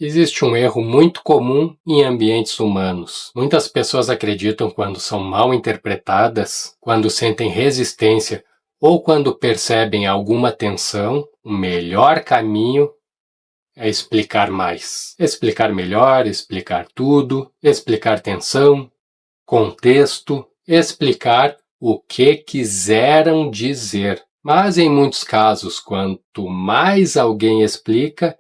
Existe um erro muito comum em ambientes humanos. Muitas pessoas acreditam quando são mal interpretadas, quando sentem resistência ou quando percebem alguma tensão, o melhor caminho é explicar mais. Explicar melhor, explicar tudo, explicar tensão, contexto, explicar o que quiseram dizer. Mas em muitos casos, quanto mais alguém explica,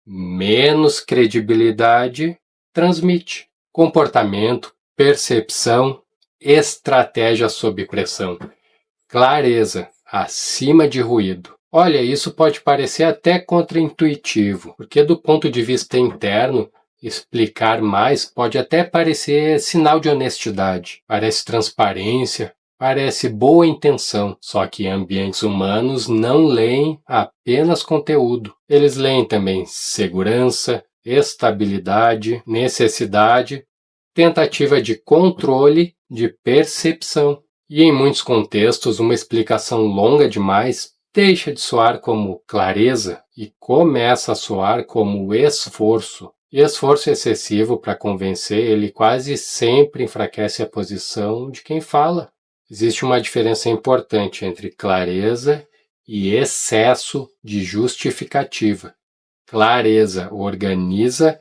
menos credibilidade transmite. Comportamento, percepção, estratégia sob pressão, clareza acima de ruído. Olha, isso pode parecer até contraintuitivo, porque do ponto de vista interno, explicar mais pode até parecer sinal de honestidade, parece transparência, parece boa intenção, só que ambientes humanos não leem apenas conteúdo. Eles leem também segurança, estabilidade, necessidade, tentativa de controle, de percepção. E em muitos contextos, uma explicação longa demais deixa de soar como clareza e começa a soar como esforço. E esforço excessivo para convencer, ele quase sempre enfraquece a posição de quem fala. Existe uma diferença importante entre clareza e excesso de justificativa. Clareza organiza,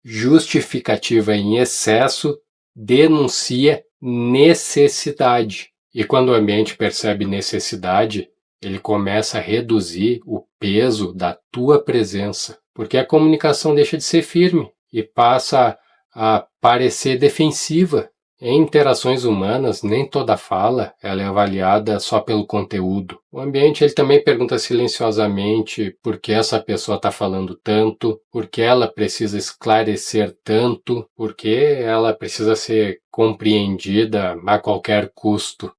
justificativa em excesso denuncia necessidade. E quando o ambiente percebe necessidade, ele começa a reduzir o peso da tua presença, porque a comunicação deixa de ser firme e passa a parecer defensiva. Em interações humanas, nem toda fala ela é avaliada só pelo conteúdo. O ambiente ele também pergunta silenciosamente por que essa pessoa está falando tanto, por que ela precisa esclarecer tanto, por que ela precisa ser compreendida a qualquer custo.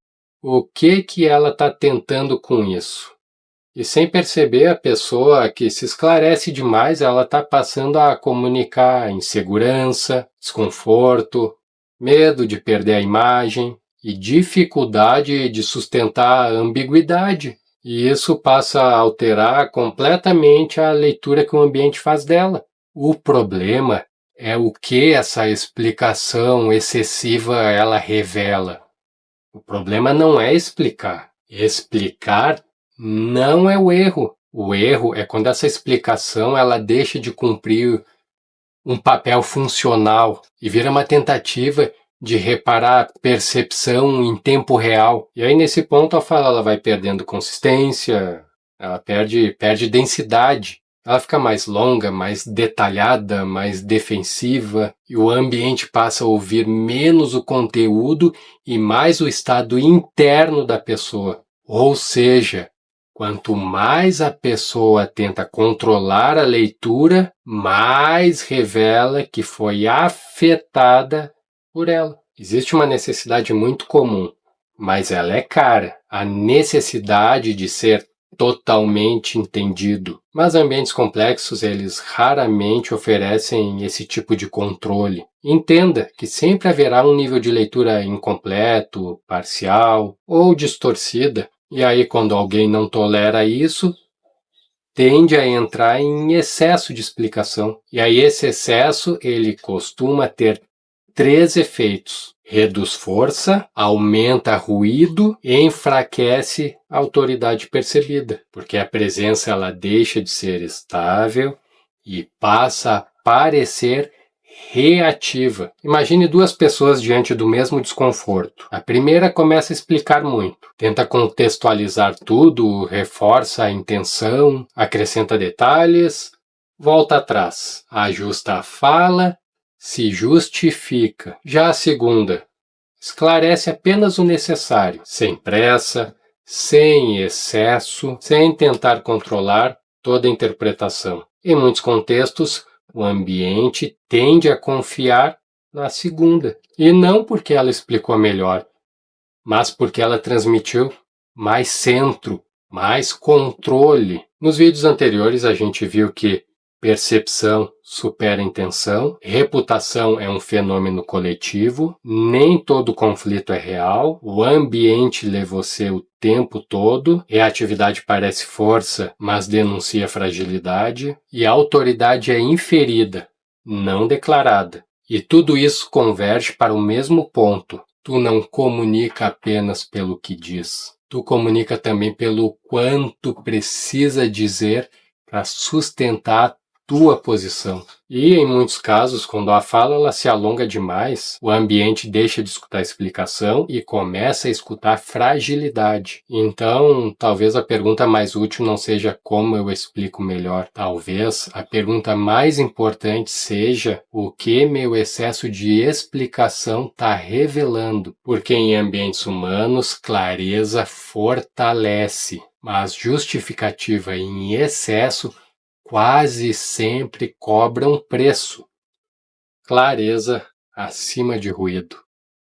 O que ela está tentando com isso? E sem perceber, a pessoa que se esclarece demais, ela está passando a comunicar insegurança, desconforto, medo de perder a imagem e dificuldade de sustentar a ambiguidade. E isso passa a alterar completamente a leitura que o ambiente faz dela. O problema é o que essa explicação excessiva ela revela. O problema não é explicar. Explicar não é o erro. O erro é quando essa explicação ela deixa de cumprir um papel funcional e vira uma tentativa de reparar a percepção em tempo real. E aí nesse ponto a fala ela vai perdendo consistência, ela perde densidade. Ela fica mais longa, mais detalhada, mais defensiva, e o ambiente passa a ouvir menos o conteúdo e mais o estado interno da pessoa. Ou seja, quanto mais a pessoa tenta controlar a leitura, mais revela que foi afetada por ela. Existe uma necessidade muito comum, mas ela é cara. A necessidade de ser totalmente entendido. Mas ambientes complexos, eles raramente oferecem esse tipo de controle. Entenda que sempre haverá um nível de leitura incompleto, parcial ou distorcida. E aí, quando alguém não tolera isso, tende a entrar em excesso de explicação. E aí, esse excesso, ele costuma ter 3 efeitos. Reduz força, aumenta ruído e enfraquece a autoridade percebida, porque a presença ela deixa de ser estável e passa a parecer reativa. Imagine 2 pessoas diante do mesmo desconforto. A primeira começa a explicar muito, tenta contextualizar tudo, reforça a intenção, acrescenta detalhes, volta atrás, ajusta a fala, se justifica. Já a segunda, esclarece apenas o necessário, sem pressa, sem excesso, sem tentar controlar toda a interpretação. Em muitos contextos, o ambiente tende a confiar na segunda. E não porque ela explicou melhor, mas porque ela transmitiu mais centro, mais controle. Nos vídeos anteriores a gente viu que percepção supera intenção, reputação é um fenômeno coletivo, nem todo conflito é real, o ambiente lê você o tempo todo, reatividade parece força, mas denuncia fragilidade, e a autoridade é inferida, não declarada. E tudo isso converge para o mesmo ponto. Tu não comunica apenas pelo que diz. Tu comunica também pelo quanto precisa dizer para sustentar tua posição. E em muitos casos, quando a fala ela se alonga demais, o ambiente deixa de escutar a explicação e começa a escutar fragilidade. Então, talvez a pergunta mais útil não seja como eu explico melhor. Talvez a pergunta mais importante seja o que meu excesso de explicação está revelando. Porque em ambientes humanos, clareza fortalece, mas justificativa em excesso quase sempre cobra um preço. Clareza acima de ruído.